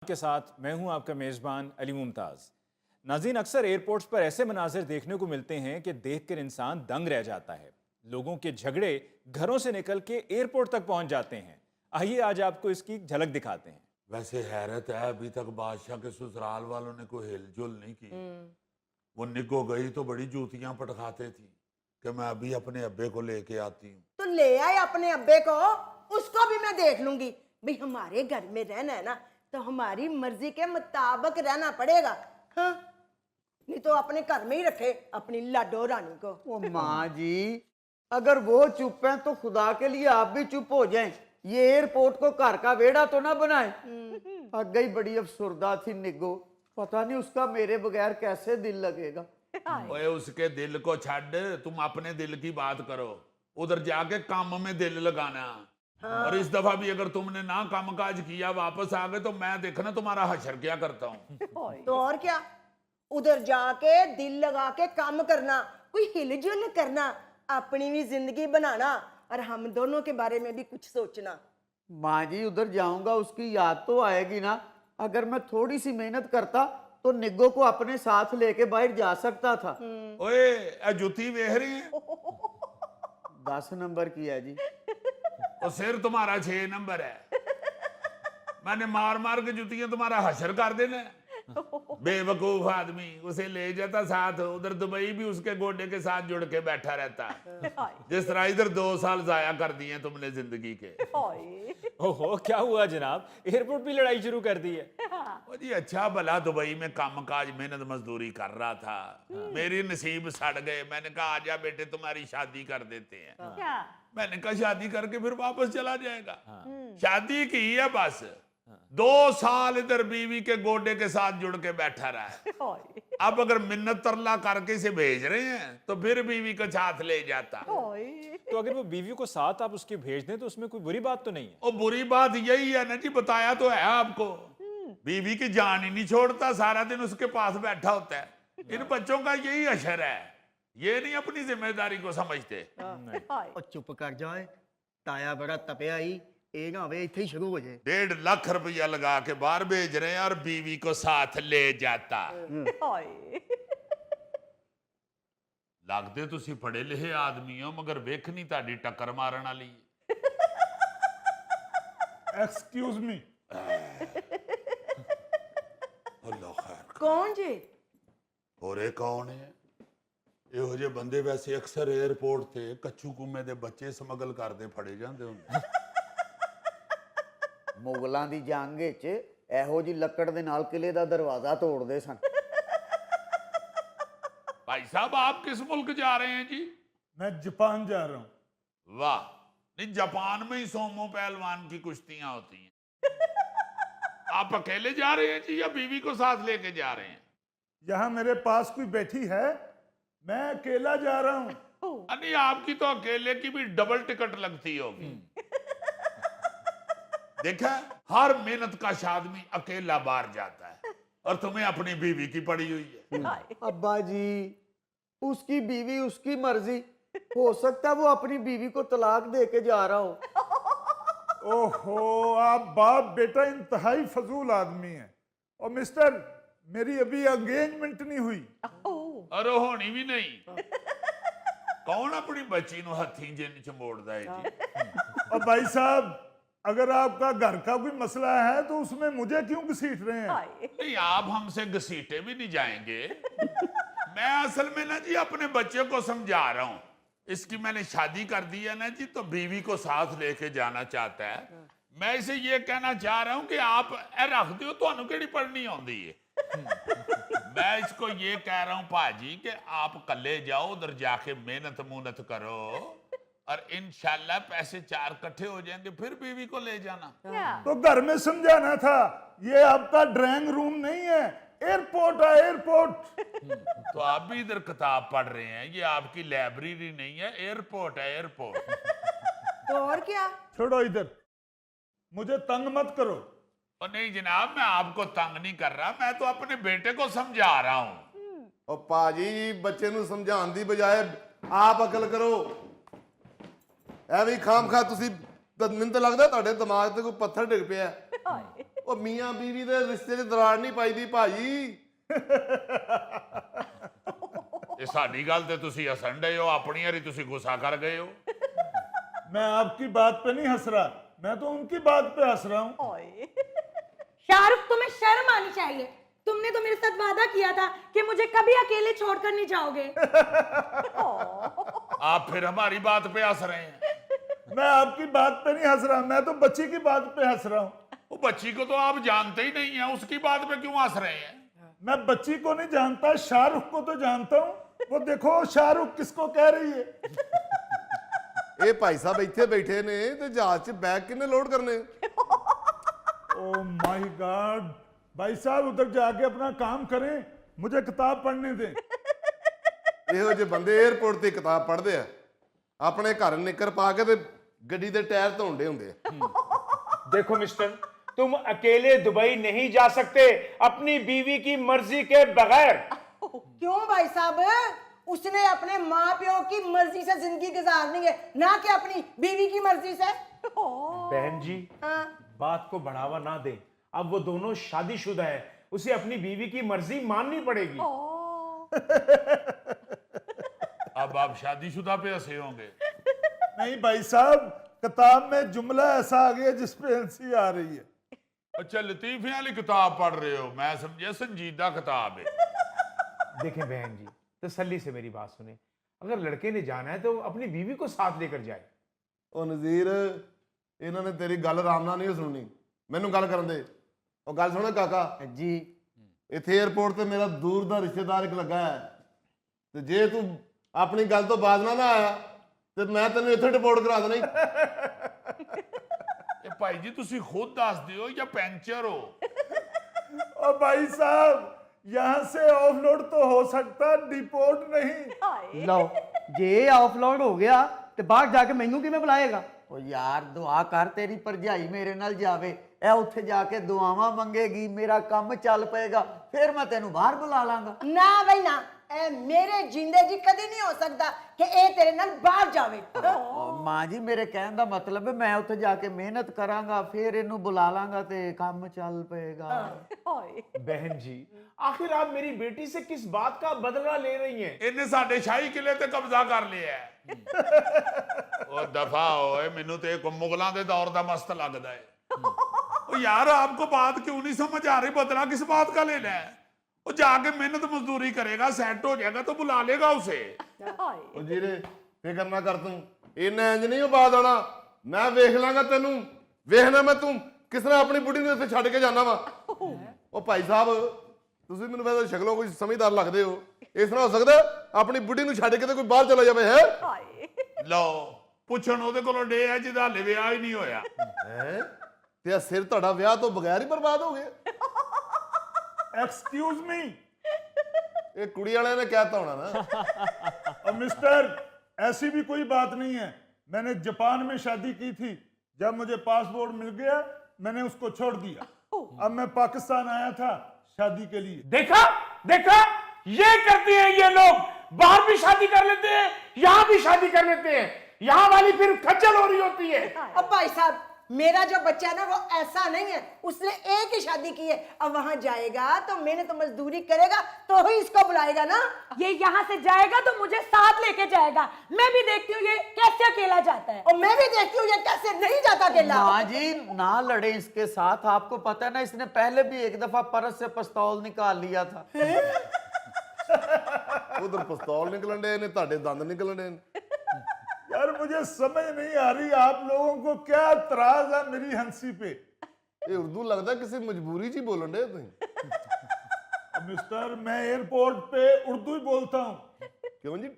के साथ मैं हूं आपका मेजबान अली मुमताज। नाज़रीन, अक्सर एयरपोर्ट्स पर ऐसे मनाजिर देखने को मिलते हैं कि देखकर इंसान दंग रह जाता है। लोगों के झगड़े घरों से निकल के एयरपोर्ट तक पहुंच जाते हैं। आइए आज आपको इसकी झलक दिखाते हैं। वैसे हैरत है, अभी तक बादशाह के ससुराल वालों ने कोई हिलजुल नहीं की। वो निको गई तो बड़ी जूतियां पटखाते थी कि मैं अभी अपने अब्बे को लेके आती हूँ। तो ले आए अपने अब्बे को, उसको भी मैं देख लूंगी। भाई हमारे घर में रहना है ना, तो हमारी मर्जी के मुताबिक रहना पड़ेगा। हाँ, नहीं तो अपने घर में ही रखे अपनी लाडो रानी को। ओ माँ जी, अगर वो चुप हैं तो खुदा के लिए आप भी चुप हो जाएं। ये एयरपोर्ट को घर का वेड़ा तो ना बनाए। अगई बड़ी अफसुर्दा थी निगो, पता नहीं उसका मेरे बगैर कैसे दिल लगेगा। ओए उसके दिल को छड़, तुम अपने दिल की बात करो। उधर जाके काम में दिल लगाना। और इस दफा भी अगर तुमने ना काम काज किया, वापस आ गए तो मैं देखना तुम्हारा हशर क्या करता हूँ। तो और क्या, उधर जाके दिल लगा के काम करना, कोई हिलजुल करना, अपनी भी जिंदगी बनाना और हम दोनों के बारे में भी कुछ सोचना। माँ जी, उधर जाऊंगा उसकी याद तो आएगी ना। अगर मैं थोड़ी सी मेहनत करता तो निग्गो को अपने साथ लेके बाहर जा सकता था। ओए ए जुती वेख रही है? 10 नंबर की है जी। और सिर तुम्हारा 6 नंबर है। मैंने मार मार के जुतियां तुम्हारा हशर कर देना है। बेवकूफ आदमी, उसे ले जाता साथ, उधर दुबई भी उसके गोडे के साथ जुड़ के बैठा रहता। जिस तरह इधर 2 साल जाया कर दिए तुमने जिंदगी के। ओहो, क्या हुआ जनाब, एयरपोर्ट भी लड़ाई शुरू कर दी है? ओ जी, अच्छा भला दुबई में काम काज मेहनत मजदूरी कर रहा था। मेरी नसीब सड़ गए। मैंने कहा आजा बेटे, तुम्हारी शादी कर देते हैं। मैंने कहा शादी करके फिर वापस चला जाएगा। शादी की है बस, 2 साल इधर बीवी के गोडे के साथ जुड़ के बैठा रहा है। अब अगर मिन्नत तरला करके इसे भेज रहे हैं तो फिर बीवी को साथ ले जाता। तो अगर वो बीवी को साथ आप उसके भेज दें तो उसमें कोई बुरी बात तो नहीं है? और बुरी बात यही है ना जी, बताया तो है आपको। बीवी की जान ही नहीं छोड़ता, सारा दिन उसके पास बैठा होता है। इन बच्चों का यही असर है, ये नहीं अपनी जिम्मेदारी को समझते। और चुप कर जाए, ताया बड़ा तपया ही, ये ना वे इथे ही शुरू हो जाए। 1.5 लाख रुपया लगा के बाहर भेज रहे हैं और बीवी को साथ ले जाता। लगते तुसी पढ़े लिखे आदमी हो, मगर वेख नहीं ताड़ी टक्कर मारन वाली। Excuse me. अल्लाह खैर। कौन जी? और ये कौन है? ਇਹੋ ਜਿਹੇ ਬੰਦੇ ਵੈਸੇ ਅਕਸਰ 에ਅਰਪੋਰਟ ਤੇ ਕੱਚੂ ਕੁੰਮੇ ਦੇ ਬੱਚੇ ਸਮਗਲ ਕਰਦੇ ਫੜੇ ਜਾਂਦੇ ਹੁੰਦੇ। ਮੁਗਲਾਂ ਦੀ ਜੰਗ ਵਿੱਚ ਇਹੋ ਜੀ ਲੱਕੜ ਦੇ ਨਾਲ ਕਿਲੇ ਦਾ ਦਰਵਾਜ਼ਾ ਤੋੜਦੇ ਸਨ। भाई साहब, आप किस मुल्क जा रहे हैं जी? मैं जापान जा रहा हूँ। वाह, नहीं जापान में ही सोमो पहलवान की कुश्तियां होती हैं। आप अकेले जा रहे हैं जी या बीवी को साथ लेके जा रहे हैं? यहाँ मेरे पास कोई बैठी है, मैं अकेला जा रहा हूँ। नहीं, आपकी तो अकेले की भी डबल टिकट लगती होगी। देखा, हर मेहनत का आदमी अकेला बाहर जाता है और तुम्हें अपनी बीवी की पड़ी हुई है। अब्बा जी, उसकी बीवी उसकी मर्जी, हो सकता है वो अपनी बीवी को तलाक दे के जा रहा हो। ओहो, आप बाप बेटा इंतहाई फजूल आदमी हैं। और मिस्टर, मेरी अभी एंगेजमेंट नहीं हुई। अरे होनी भी नहीं। कौन अपनी बच्ची नु हथी जिन च मोड़दा है जी? और भाई साहब, अगर आपका घर का कोई मसला है तो उसमें मुझे क्यों घसीट रहे हैं? नहीं, आप हमसे घसीटे भी नहीं जाएंगे। मैं असल में ना जी अपने बच्चे को समझा रहा हूँ। इसकी मैंने शादी कर दी है ना जी, तो बीवी को साथ लेके जाना चाहता है। मैं इसे ये कहना चाह रहा हूँ कि आप रख दो, तो केड़ी पढ़नी आती है। मैं इसको ये कह रहा हूँ भाजी कि आप कल्ले जाओ, उधर जाके मेहनत मुहनत करो और इंशाल्लाह पैसे 4 इकट्ठे हो जाएंगे, फिर बीवी को ले जाना। तो घर में समझाना था, ये आपका ड्राइंग रूम नहीं है, एयरपोर्ट है, एयरपोर्ट। तो आप भी इधर किताब पढ़ रहे हैं, ये आपकी लाइब्रेरी नहीं है, एयरपोर्ट है, एयरपोर्ट। तो और क्या? छोड़ो इधर, मुझे तंग मत करो। और नहीं जनाब, मैं आपको तंग नहीं कर रहा, मैं तो अपने बेटे को समझा रहा हूँ। और पाजी, बच्चे ਨੂੰ ਸਮਝਾਉਣ ਦੀ ਬਜਾਏ ਆਪ ਅਕਲ ਕਰੋ। ਐਵੇਂ ਖਾਮ ਖਾ ਤੁਸੀਂ, ਮੈਨੂੰ ਤਾਂ ਲੱਗਦਾ ਤੁਹਾਡੇ ਦਿਮਾਗ ਤੇ ਕੋਈ ਪੱਥਰ ਡਿੱਗ ਪਿਆ। ਉਹ ਮੀਆਂ ਬੀਵੀ ਦੇ ਰਿਸ਼ਤੇ 'ਚ ਦਰਾੜ ਨਹੀਂ ਪਾਈਦੀ ਭਾਜੀ। ਇਹ ਸਾਡੀ ਗੱਲ ਤੇ ਤੁਸੀਂ ਹੱਸਣ ਡਏ ਹੋ, ਆਪਣੀ ਵਾਰੀ ਤੁਸੀਂ ਗੁੱਸਾ ਕਰ ਗਏ ਹੋ। मैं आपकी बात पे नहीं हंस रहा, मैं तो उनकी बात पे हंस रहा हूँ। शाहरुख, तुम्हें शर्म आनी चाहिए। तुमने तो मेरे साथ वादा किया था कि मुझे कभी अकेले छोड़कर नहीं जाओगे। आप फिर हमारी बात पे हंस रहे हैं। मैं आपकी बात पे नहीं हंस रहा, मैं तो बच्ची की बात पे हंस रहा हूँ। वो बच्ची को तो आप जानते ही नहीं है, उसकी बात पे क्यों हंस रहे हैं? मैं बच्ची को नहीं जानता, शाहरुख को तो जानता हूँ। वो देखो शाहरुख किसको कह रही है। ਇਹ ਭਾਈ ਸਾਹਿਬ ਇੱਥੇ ਬੈਠੇ ਨੇ ਤੇ ਜਹਾਜ਼ 'ਚ ਬੈਗ ਕਿੰਨੇ ਲੋਡ ਕਰਨੇ? ओ माय गॉड, भाई साहब उधर जाके अपना काम करें, मुझे किताब पढ़ने दें। ਇਹੋ ਜਿਹੇ ਬੰਦੇ 에어ਪੋਰਟ ਤੇ ਕਿਤਾਬ ਪੜ੍ਹਦੇ ਆ, ਆਪਣੇ ਘਰ ਨਿੱਕਰ ਪਾ ਕੇ ਤੇ ਗੱਡੀ ਦੇ ਟਾਇਰ ਧੋਂਦੇ ਹੁੰਦੇ ਆ। देखो मिस्टर, तुम अकेले दुबई नहीं जा सकते अपनी बीवी की मर्जी के बगैर। क्यों भाई साहब? उसने अपने माँ प्यो की मर्जी से जिंदगी गुजारनी है, ना कि अपनी बीवी की मर्जी से। बहन जी, हाँ। बात को बढ़ावा ना दें। अब वो दोनों शादीशुदा है, उसे अपनी बीवी की मर्जी माननी पड़ेगी। अब आप शादीशुदा पे हंसे होंगे। नहीं भाई साहब, किताब में जुमला ऐसा आ गया जिस पे हंसी आ रही है। अच्छा, लतीफियां वाली किताब पढ़ रहे हो, मैं समझे संजीदा किताब है। देखें बहन जी, तसल्ली से मेरी बात सुने। अगर लड़के ने जाना है तो अपनी बीवी को साथ लेकर जाए। ਉਹ ਨਜ਼ੀਰ, ਇਹਨਾਂ ਨੇ ਤੇਰੀ ਗੱਲ ਆਰਾਮ ਨਾਲ ਨਹੀਂ ਸੁਣਨੀ, ਮੈਨੂੰ ਗੱਲ ਕਰਨ ਦੇ। ਉਹ ਗੱਲ ਸੁਣ ਕਾਕਾ जी ਇੱਥੇ 에어ਪੋਰਟ ਤੇ ਮੇਰਾ ਦੂਰ ਦਾ ਰਿਸ਼ਤੇਦਾਰ ਇੱਕ ਲੱਗਾ ਹੈ, ਤੇ ਜੇ ਤੂੰ ਆਪਣੀ ਗੱਲ ਤੋਂ ਬਾਜ਼ ਨਾ ਆਇਆ ਤੇ ਮੈਂ ਤੈਨੂੰ ਇੱਥੇ ਡਿਪੋਰਟ ਕਰਾ ਦੇਣਾ ਈ। ਇਹ ਭਾਈ ਜੀ ਤੁਸੀਂ ਖੁਦ ਦੱਸ ਦਿਓ ਜਾਂ ਪੈਂਚਰ ਹੋ? और भाई साहब, यहाँ से ऑफलोड तो हो सकता, डिपोर्ट नहीं। लो जे ऑफलोड हो गया ਤੇ ਬਾਹਰ ਜਾ ਕੇ ਮੈਨੂੰ ਕਿਵੇਂ ਬੁਲਾਏਗਾ? ਉਹ ਯਾਰ ਦੁਆ ਕਰ ਤੇਰੀ ਭਰਜਾਈ ਮੇਰੇ ਨਾਲ ਜਾਵੇ, ਇਹ ਉੱਥੇ ਜਾ ਕੇ ਦੁਆਵਾਂ ਮੰਗੇਗੀ, ਮੇਰਾ ਕੰਮ ਚੱਲ ਪਏਗਾ, ਫਿਰ ਮੈਂ ਤੈਨੂੰ ਬਾਹਰ ਬੁਲਾ ਲਾਂਗਾ। ना भाई ना, ए मेरे जिंदे जी कदी नहीं हो सकता कि ए तेरे नाल बाहर जावे। ਉਹ ਮਾਂ ਜੀ, ਮੇਰੇ ਕਹਿਣ ਦਾ ਮਤਲਬ ਹੈ ਮੈਂ ਉੱਥੇ ਜਾ ਕੇ ਮਿਹਨਤ ਕਰਾਂਗਾ, ਫਿਰ ਇਹਨੂੰ ਬੁਲਾ ਲਾਂਗਾ ਤੇ ਕੰਮ ਚੱਲ ਪਏਗਾ। बहन जी, आखिर आप मेरी बेटी से किस बात का बदला ले रही हैं? ਇਹਨੇ ਸਾਡੇ ਸ਼ਾਹੀ ਕਿਲੇ ਤੇ ਕਬਜ਼ਾ ਕਰ ਲਿਆ ਹੈ। ਉਹ ਦਫਾ ਹੋਏ, ਮੈਨੂੰ ਤੇ ਇੱਕ ਮੁਗਲਾਂ ਦੇ ਦੌਰ ਦਾ ਮਸਤ ਲੱਗਦਾ ਹੈ। ਉਹ ਯਾਰ, आपको बात क्यों नहीं समझ आ रही? बदला किस बात का लेना है? वो जाके मेहनत मजदूरी करेगा, सेट हो जाएगा तो बुला लेगा उसे। ਉਹ ਜੀਰੇ ਫਿਕਰ ਨਾ ਕਰ ਤੂੰ, ਇਹਨਾਂ ਇੰਜ ਨਹੀਂ ਉਹ ਬਾਤ ਆਣਾ, ਮੈਂ ਵੇਖ ਲਾਂਗਾ ਤੈਨੂੰ, ਵੇਖਣਾ ਮੈਂ ਤੂੰ ਕਿਸ ਤਰ੍ਹਾਂ ਆਪਣੀ ਬੁੱਢੀ ਨੂੰ ਇੱਥੇ ਛੱਡ ਕੇ ਜਾਣਾ ਵਾ। ਉਹ ਭਾਈ ਸਾਹਿਬ, ਤੁਸੀਂ ਮੈਨੂੰ ਵੈਸੇ ਸ਼ਕਲੋਂ ਕੋਈ ਸਮਝਦਾਰ ਲੱਗਦੇ ਹੋ, ਇਸ ਤਰ੍ਹਾਂ ਹੋ ਸਕਦਾ ਆਪਣੀ ਬੁੱਢੀ ਨੂੰ ਛੱਡ ਕੇ ਤੇ ਕੋਈ ਬਾਹਰ ਚਲਾ ਜਾਵੇ? ਹੈ ਲਓ, ਪੁੱਛਣ ਉਹਦੇ ਕੋਲੋਂ ਡੇ ਹੈ ਜਿਹਦਾ ਹਲੇ ਵਿਆਹ ਹੀ ਨਹੀਂ ਹੋਇਆ। ਹੈ ਤੇ ਆ ਸਿਰ ਤੁਹਾਡਾ ਵਿਆਹ ਤੋਂ ਬਗੈਰ ਹੀ ਬਰਬਾਦ ਹੋ ਗਿਆ। Excuse me. ਇਹ ਕੁੜੀ ਵਾਲਿਆਂ ਨੇ ਕਹਿਤਾ ਹੋਣਾ ਨਾ। और मिस्टर, ऐसी भी कोई बात नहीं है, मैंने जापान में शादी की थी, जब मुझे पासपोर्ट मिल गया मैंने उसको छोड़ दिया, अब मैं पाकिस्तान आया था शादी के लिए। देखा देखा, ये करते हैं ये लोग, बाहर भी शादी कर लेते हैं, यहाँ भी शादी कर लेते हैं, यहाँ वाली फिर खज्जल हो रही होती है। अब भाई साहब, मेरा जो बच्चा है ना वो ऐसा नहीं है, उसने एक ही शादी की है, अब वहां जाएगा तो मेहनत तो मजदूरी करेगा तो ही इसको बुलाएगा ना। ये यहाँ से जाएगा तो मुझे साथ लेके जाएगा। मैं भी देखती हूँ ये कैसे अकेला जाता है। और मैं भी देखती हूँ ये कैसे नहीं जाता अकेला। माँ जी ना लड़े इसके साथ, आपको पता है ना इसने पहले भी एक दफा परस से पिस्तौल निकाल लिया था। ਉਧਰ ਪਿਸਤੌਲ ਨਿਕਲਣ ਦੇ ਨੇ, ਤੁਹਾਡੇ ਦੰਦ ਨਿਕਲਣ ਦੇ ਨੇ। यार मुझे समझ नहीं आ रही आप लोगों को क्या एतराज है मेरी हंसी पे। ਇਹ ਉਰਦੂ ਲੱਗਦਾ ਕਿਸੇ ਮਜਬੂਰੀ 'ਚ ਹੀ ਬੋਲਣ ਦੇ ਤੁਸੀਂ। मिस्टर, मैं एयरपोर्ट पे उर्दू ही बोलता हूँ। ਕਿਉਂ ਜੀ?